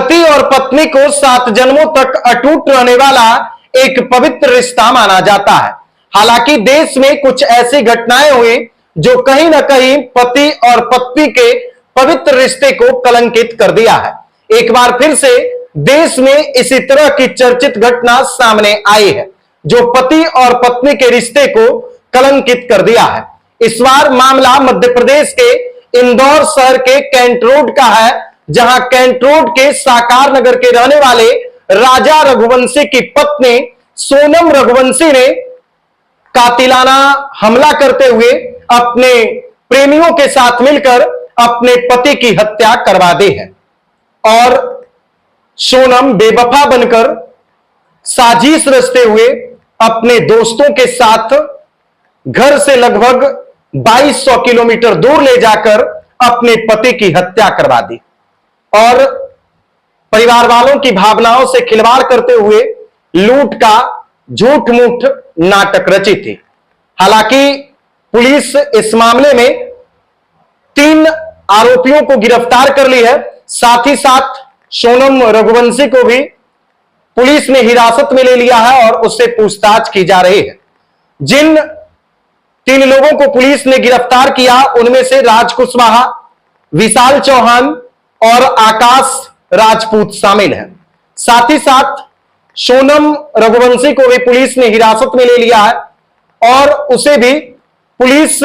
पति और पत्नी को 7 जन्मों तक अटूट रहने वाला एक पवित्र रिश्ता माना जाता है। हालांकि देश में कुछ ऐसी घटनाएं हुई जो कहीं ना कहीं पति और पत्नी के पवित्र रिश्ते को कलंकित कर दिया है। एक बार फिर से देश में इसी तरह की चर्चित घटना सामने आई है जो पति और पत्नी के रिश्ते को कलंकित कर दिया है। इस बार मामला मध्य प्रदेश के इंदौर शहर के कैंट रोड का है, जहां कैंट रोड के साकार नगर के रहने वाले राजा रघुवंशी की पत्नी सोनम रघुवंशी ने कातिलाना हमला करते हुए अपने प्रेमियों के साथ मिलकर अपने पति की हत्या करवा दी है। और सोनम बेवफा बनकर साजिश रचते हुए अपने दोस्तों के साथ घर से लगभग 2200 किलोमीटर दूर ले जाकर अपने पति की हत्या करवा दी और परिवार वालों की भावनाओं से खिलवाड़ करते हुए लूट का झूठ मूठ नाटक रची थी। हालांकि पुलिस इस मामले में 3 आरोपियों को गिरफ्तार कर ली है। साथ ही साथ सोनम रघुवंशी को भी पुलिस ने हिरासत में ले लिया है और उससे पूछताछ की जा रही है। जिन 3 लोगों को पुलिस ने गिरफ्तार किया उनमें से राज कुशवाहा, विशाल चौहान और आकाश राजपूत शामिल हैं। साथ ही साथ सोनम रघुवंशी को भी पुलिस ने हिरासत में ले लिया है और उसे भी पुलिस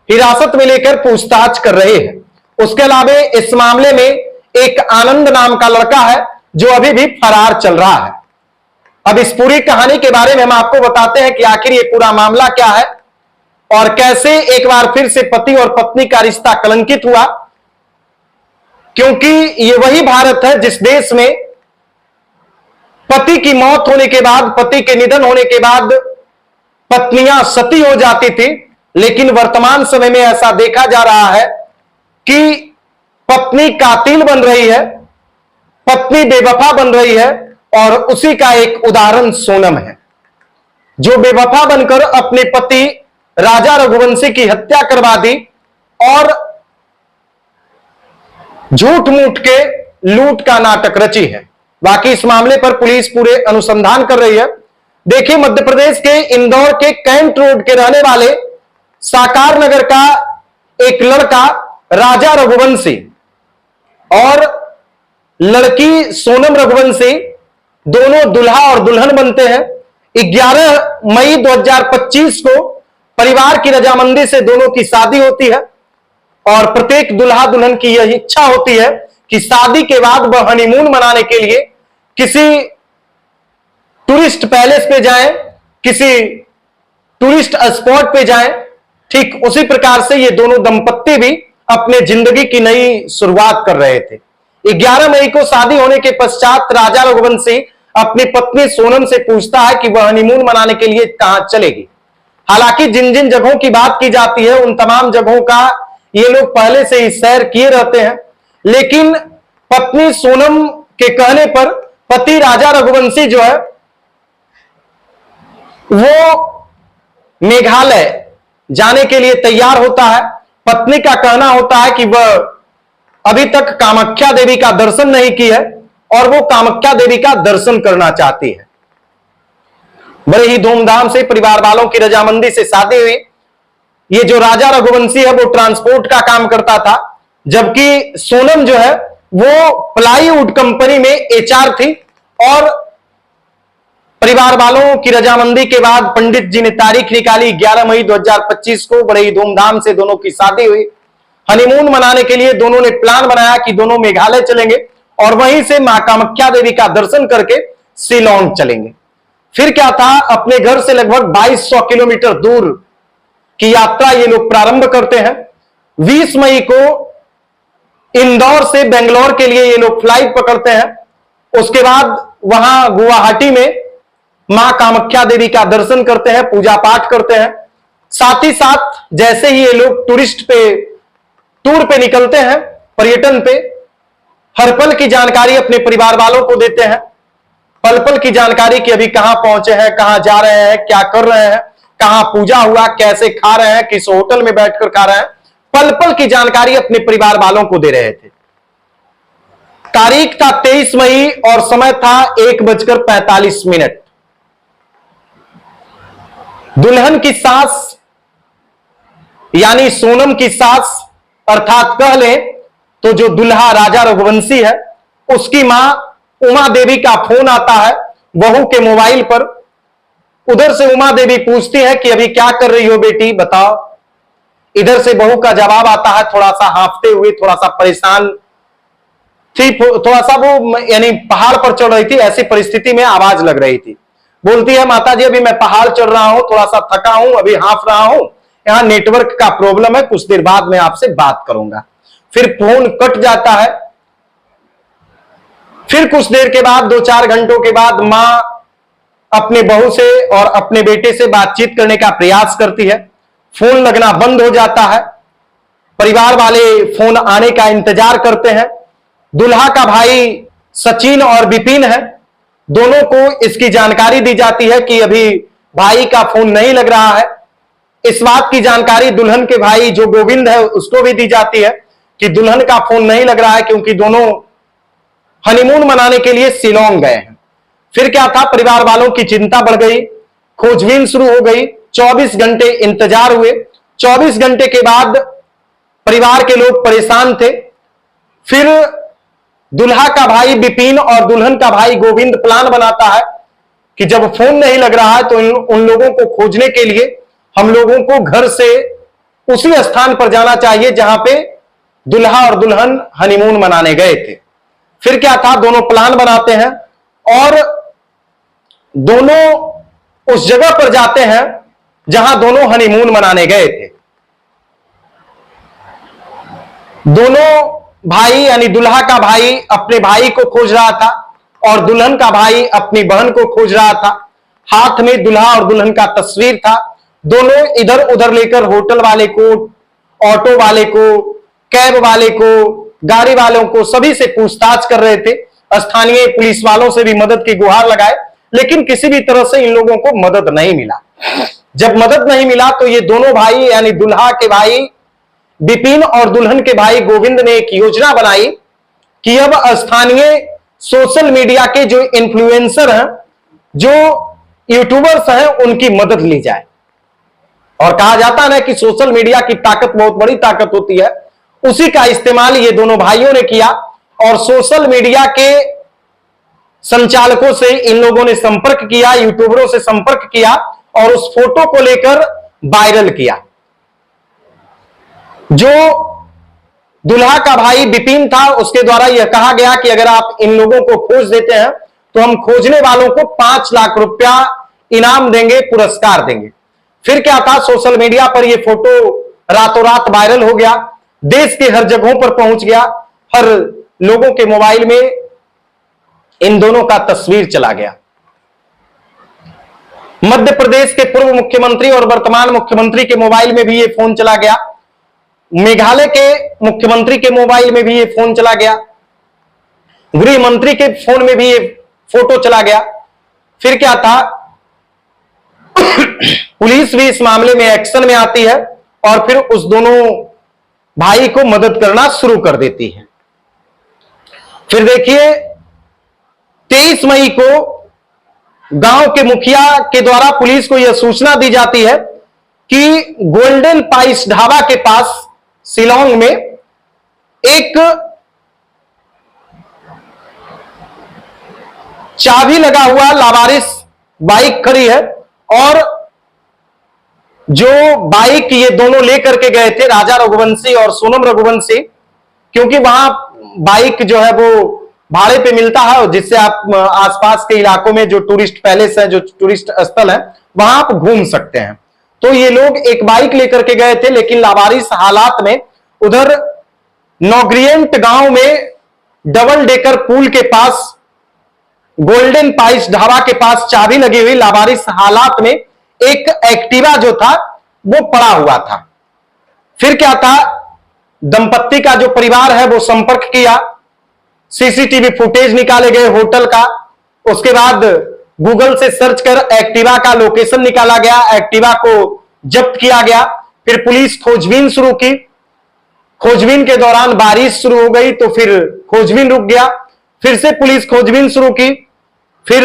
हिरासत में लेकर पूछताछ कर रही है। उसके अलावा इस मामले में एक आनंद नाम का लड़का है जो अभी भी फरार चल रहा है। अब इस पूरी कहानी के बारे में हम आपको बताते हैं कि आखिर ये पूरा मामला क्या है और कैसे एक बार फिर से पति और पत्नी का रिश्ता कलंकित हुआ, क्योंकि ये वही भारत है जिस देश में पति की मौत होने के बाद, पति के निधन होने के बाद पत्नियां सती हो जाती थी। लेकिन वर्तमान समय में ऐसा देखा जा रहा है कि पत्नी कातिल बन रही है, पत्नी बेवफा बन रही है और उसी का एक उदाहरण सोनम है, जो बेवफा बनकर अपने पति राजा रघुवंशी की हत्या करवा दी और झूठ मूठ के लूट का नाटक रची है। बाकी इस मामले पर पुलिस पूरे अनुसंधान कर रही है। देखिए, मध्य प्रदेश के इंदौर के कैंट रोड के रहने वाले साकार नगर का एक लड़का राजा रघुवंशी और लड़की सोनम रघुवंशी दोनों दुल्हा और दुल्हन बनते हैं। 11 मई 2025 को परिवार की रजामंदी से दोनों की शादी होती है और प्रत्येक दुल्हा दुल्हन की यह इच्छा होती है कि शादी के बाद वह हनीमून मनाने के लिए किसी टूरिस्ट पैलेस पे जाएं, किसी टूरिस्ट स्पॉट पे जाएं। ठीक उसी प्रकार से ये दोनों दंपत्ति भी अपने जिंदगी की नई शुरुआत कर रहे थे। 11 मई को शादी होने के पश्चात राजा रघुवंशी अपनी पत्नी सोनम से पूछता है कि वह हनीमून मनाने के लिए कहां चलेगी। हालांकि जिन जिन जगहों की बात की जाती है उन तमाम जगहों का ये लोग पहले से ही सैर किए रहते हैं, लेकिन पत्नी सोनम के कहने पर पति राजा रघुवंशी जो है वो मेघालय जाने के लिए तैयार होता है। पत्नी का कहना होता है कि वह अभी तक कामाख्या देवी का दर्शन नहीं की है और वो कामाख्या देवी का दर्शन करना चाहती है। बड़े ही धूमधाम से परिवार वालों की रजामंदी से शादी हुई। ये जो राजा रघुवंशी है वो ट्रांसपोर्ट का काम करता था, जबकि सोनम जो है वो प्लाईवुड कंपनी में एचआर थी। और परिवार वालों की रजामंदी के बाद पंडित जी ने तारीख निकाली 11 मई 2025 को। बड़े ही धूमधाम से दोनों की शादी हुई। हनीमून मनाने के लिए दोनों ने प्लान बनाया कि दोनों मेघालय चलेंगे और वहीं से मां कामाख्या देवी का दर्शन करके शिलांग चलेंगे। फिर क्या था, अपने घर से लगभग 2200 किलोमीटर दूर की यात्रा ये लोग प्रारंभ करते हैं। 20 मई को इंदौर से बेंगलोर के लिए ये लोग फ्लाइट पकड़ते हैं। उसके बाद वहां गुवाहाटी में मां कामाख्या देवी का दर्शन करते हैं, पूजा पाठ करते हैं। साथ ही साथ जैसे ही ये लोग टूर पे निकलते हैं, पर्यटन पे, हर पल की जानकारी अपने परिवार वालों को देते हैं। पल पल की जानकारी कि अभी कहां पहुंचे हैं, कहां जा रहे हैं, क्या कर रहे हैं, कहां पूजा हुआ, कैसे खा रहे हैं, किस होटल में बैठकर खा रहे हैं, पल पल की जानकारी अपने परिवार वालों को दे रहे थे। तारीख था 23 मई और समय था 1:45। दुल्हन की सास यानी सोनम की सास अर्थात कह लें तो जो दुल्हा राजा रघुवंशी है, उसकी मां उमा देवी का फोन आता है बहू के मोबाइल पर। उधर से उमा देवी पूछती है कि अभी क्या कर रही हो बेटी, बताओ। इधर से बहू का जवाब आता है थोड़ा सा हांफते हुए, थोड़ा सा परेशान थी, थोड़ा सा वो यानी पहाड़ पर चढ़ रही थी, ऐसी परिस्थिति में आवाज लग रही थी। बोलती है माता जी अभी मैं पहाड़ चढ़ रहा हूं, थोड़ा सा थका हूं, अभी हांफ रहा हूं, यहां नेटवर्क का प्रॉब्लम है, कुछ देर बाद मैं आपसे बात करूंगा। फिर फोन कट जाता है। फिर कुछ देर के बाद 2-4 घंटों के बाद मां अपने बहू से और अपने बेटे से बातचीत करने का प्रयास करती है। फोन लगना बंद हो जाता है। परिवार वाले फोन आने का इंतजार करते हैं। दुल्हा का भाई सचिन और विपिन है, दोनों को इसकी जानकारी दी जाती है कि अभी भाई का फोन नहीं लग रहा है। इस बात की जानकारी दुल्हन के भाई जो गोविंद है उसको भी दी जाती है कि दुल्हन का फोन नहीं लग रहा है क्योंकि दोनों हनीमून मनाने के लिए शिलोंग गए हैं। फिर क्या था, परिवार वालों की चिंता बढ़ गई, खोजबीन शुरू हो गई। 24 घंटे इंतजार हुए। 24 घंटे के बाद परिवार के लोग परेशान थे। फिर दुल्हा का भाई विपिन और दुल्हन का भाई गोविंद प्लान बनाता है कि जब फोन नहीं लग रहा है तो उन लोगों को खोजने के लिए हम लोगों को घर से उसी स्थान पर जाना चाहिए जहां पे दुल्हा और दुल्हन हनीमून मनाने गए थे। फिर क्या था, दोनों प्लान बनाते हैं और दोनों उस जगह पर जाते हैं जहां दोनों हनीमून मनाने गए थे। दोनों भाई यानी दुल्हा का भाई अपने भाई को खोज रहा था और दुल्हन का भाई अपनी बहन को खोज रहा था। हाथ में दुल्हा और दुल्हन का तस्वीर था। दोनों इधर उधर लेकर होटल वाले को, ऑटो वाले को, कैब वाले को, गाड़ी वालों को सभी से पूछताछ कर रहे थे। स्थानीय पुलिस वालों से भी मदद की गुहार लगाए, लेकिन किसी भी तरह से इन लोगों को मदद नहीं मिला। जब मदद नहीं मिला तो ये दोनों भाई यानी दुल्हा के भाई विपिन और दुल्हन के भाई गोविंद ने एक योजना बनाई कि अब स्थानीय सोशल मीडिया के जो इन्फ्लुएंसर हैं, जो यूट्यूबर्स हैं, उनकी मदद ली जाए। और कहा जाता है ना कि सोशल मीडिया की ताकत बहुत बड़ी ताकत होती है। उसी का इस्तेमाल ये दोनों भाइयों ने किया और सोशल मीडिया के संचालकों से इन लोगों ने संपर्क किया, यूट्यूबरों से संपर्क किया और उस फोटो को लेकर वायरल किया। जो दुल्हा का भाई विपिन था उसके द्वारा यह कहा गया कि अगर आप इन लोगों को खोज देते हैं तो हम खोजने वालों को 5 लाख रुपया इनाम देंगे, पुरस्कार देंगे। फिर क्या था, सोशल मीडिया पर यह फोटो रातों रात वायरल हो गया, देश के हर जगहों पर पहुंच गया, हर लोगों के मोबाइल में इन दोनों का तस्वीर चला गया। मध्य प्रदेश के पूर्व मुख्यमंत्री और वर्तमान मुख्यमंत्री के मोबाइल में भी यह फोन चला गया। मेघालय के मुख्यमंत्री के मोबाइल में भी ये फोन चला गया। गृह मंत्री के फोन में भी ये फोटो चला गया। फिर क्या था, पुलिस भी इस मामले में एक्शन में आती है और फिर उस दोनों भाई को मदद करना शुरू कर देती है। फिर देखिए 23 मई को गांव के मुखिया के द्वारा पुलिस को यह सूचना दी जाती है कि गोल्डन पाइस ढाबा के पास शिलोंग में एक चाबी लगा हुआ लावारिस बाइक खड़ी है और जो बाइक ये दोनों लेकर के गए थे, राजा रघुवंशी और सोनम रघुवंशी, क्योंकि वहां बाइक जो है वो भाड़े पे मिलता है और जिससे आप आसपास के इलाकों में जो टूरिस्ट पैलेस है, जो टूरिस्ट स्थल है, वहां आप घूम सकते हैं। तो ये लोग एक बाइक लेकर के गए थे, लेकिन लावारिस हालात में उधर नौग्रियंट गांव में डबल डेकर पुल के पास गोल्डन पाइस ढाबा के पास चाबी लगी हुई लावारिस हालात में एक एक्टिवा जो था वो पड़ा हुआ था। फिर क्या था, दंपत्ति का जो परिवार है वो संपर्क किया, सीसीटीवी फुटेज निकाले गए होटल का, उसके बाद गूगल से सर्च कर एक्टिवा का लोकेशन निकाला गया, एक्टिवा को जब्त किया गया। फिर पुलिस खोजबीन शुरू की। खोजबीन के दौरान बारिश शुरू हो गई तो फिर खोजबीन रुक गया, फिर से पुलिस खोजबीन शुरू की। फिर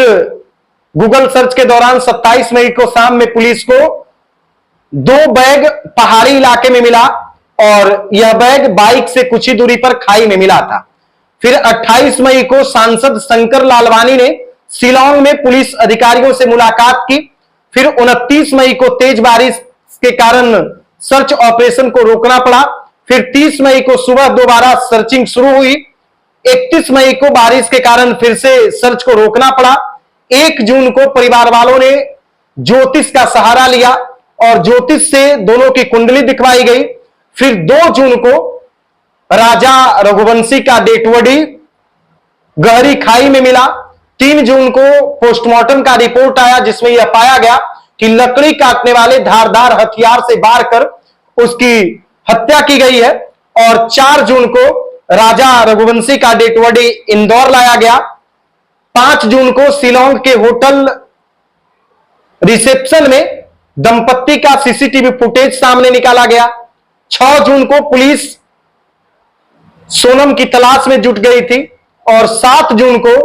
गूगल सर्च के दौरान 27 मई को शाम में पुलिस को 2 बैग पहाड़ी इलाके में मिला और यह बैग बाइक से कुछ ही दूरी पर खाई में मिला था। फिर 28 मई को सांसद शंकर लालवानी ने शिलांग में पुलिस अधिकारियों से मुलाकात की। फिर 29 मई को तेज बारिश के कारण सर्च ऑपरेशन को रोकना पड़ा। फिर 30 मई को सुबह दोबारा सर्चिंग शुरू हुई। 31 मई को बारिश के कारण फिर से सर्च को रोकना पड़ा। 1 जून को परिवार वालों ने ज्योतिष का सहारा लिया और ज्योतिष से दोनों की कुंडली दिखवाई गई। फिर 2 जून को राजा रघुवंशी का डेड बॉडी गहरी खाई में मिला। 3 जून को पोस्टमार्टम का रिपोर्ट आया जिसमें यह पाया गया कि लकड़ी काटने वाले धारदार हथियार से वार कर उसकी हत्या की गई है। और 4 जून को राजा रघुवंशी का डेड बॉडी इंदौर लाया गया। 5 जून को शिलांग के होटल रिसेप्शन में दंपत्ति का सीसीटीवी फुटेज सामने निकाला गया। 6 जून को पुलिस सोनम की तलाश में जुट गई थी और 7 जून को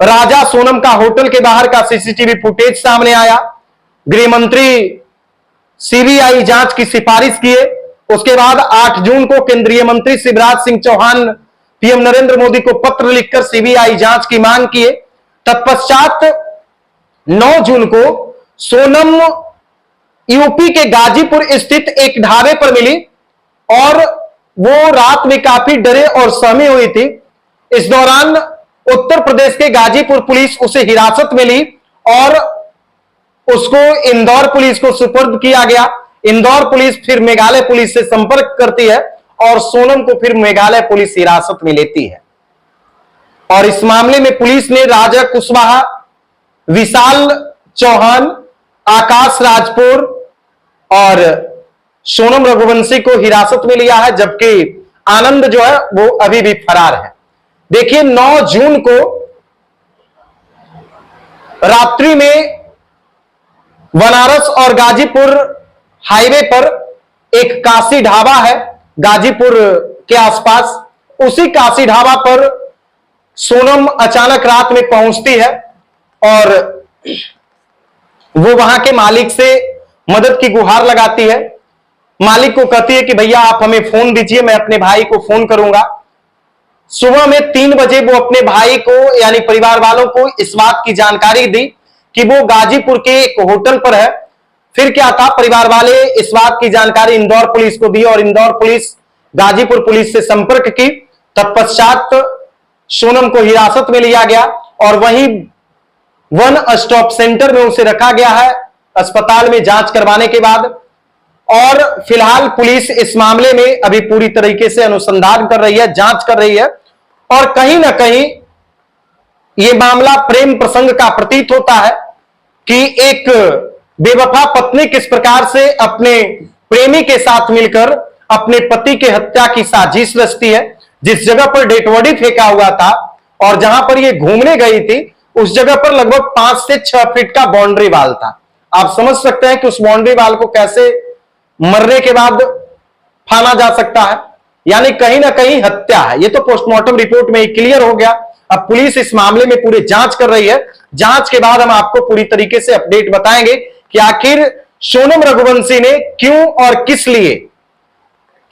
राजा सोनम का होटल के बाहर का सीसीटीवी फुटेज सामने आया। गृह मंत्री सीबीआई जांच की सिफारिश किए। उसके बाद 8 जून को केंद्रीय मंत्री शिवराज सिंह चौहान पीएम नरेंद्र मोदी को पत्र लिखकर सीबीआई जांच की मांग किए। तत्पश्चात 9 जून को सोनम यूपी के गाजीपुर स्थित एक ढाबे पर मिली और वो रात में काफी डरे और सहमी हुई थी। इस दौरान उत्तर प्रदेश के गाजीपुर पुलिस उसे हिरासत में ली और उसको इंदौर पुलिस को सुपुर्द किया गया। इंदौर पुलिस फिर मेघालय पुलिस से संपर्क करती है और सोनम को फिर मेघालय पुलिस हिरासत में लेती है। और इस मामले में पुलिस ने राजा कुशवाहा, विशाल चौहान, आकाश राजपुर और सोनम रघुवंशी को हिरासत में लिया है, जबकि आनंद जो है वो अभी भी फरार है। देखिए 9 जून को रात्रि में बनारस और गाजीपुर हाईवे पर एक काशी ढाबा है गाजीपुर के आसपास। उसी काशी ढाबा पर सोनम अचानक रात में पहुंचती है और वो वहां के मालिक से मदद की गुहार लगाती है। मालिक को कहती है कि भैया आप हमें फोन दीजिए, मैं अपने भाई को फोन करूंगा। सुबह में 3 बजे वो अपने भाई को यानी परिवार वालों को इस बात की जानकारी दी कि वो गाजीपुर के एक होटल पर है। फिर क्या था, परिवार वाले इस बात की जानकारी इंदौर पुलिस को दी और इंदौर पुलिस गाजीपुर पुलिस से संपर्क की। तत्पश्चात सोनम को हिरासत में लिया गया और वहीं 1 स्टॉप सेंटर में उसे रखा गया है अस्पताल में जांच करवाने के बाद। और फिलहाल पुलिस इस मामले में अभी पूरी तरीके से अनुसंधान कर रही है, जांच कर रही है और कहीं ना कहीं यह मामला प्रेम प्रसंग का प्रतीत होता है कि एक बेवफा पत्नी किस प्रकार से अपने प्रेमी के साथ मिलकर अपने पति की हत्या की साजिश रचती है। जिस जगह पर डेड बॉडी फेंका हुआ था और जहां पर यह घूमने गई थी उस जगह पर लगभग 5 से 6 फीट का बाउंड्री वाल था। आप समझ सकते हैं कि उस बाउंड्री वाल को कैसे मरने के बाद फाना जा सकता है, यानी कहीं ना कहीं हत्या है। यह तो पोस्टमार्टम रिपोर्ट में क्लियर हो गया। अब पुलिस इस मामले में पूरी जांच कर रही है। जांच के बाद हम आपको पूरी तरीके से अपडेट बताएंगे कि आखिर सोनम रघुवंशी ने क्यों और किस लिए,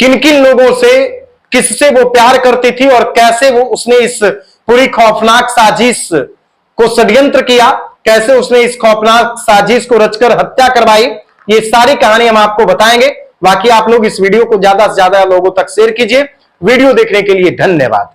किन किन लोगों से, किससे वो प्यार करती थी और कैसे वो उसने इस पूरी खौफनाक साजिश को षड्यंत्र किया, कैसे उसने इस खौफनाक साजिश को रचकर हत्या करवाई। ये सारी कहानी हम आपको बताएंगे। बाकी आप लोग इस वीडियो को ज्यादा से ज्यादा लोगों तक शेयर कीजिए। वीडियो देखने के लिए धन्यवाद।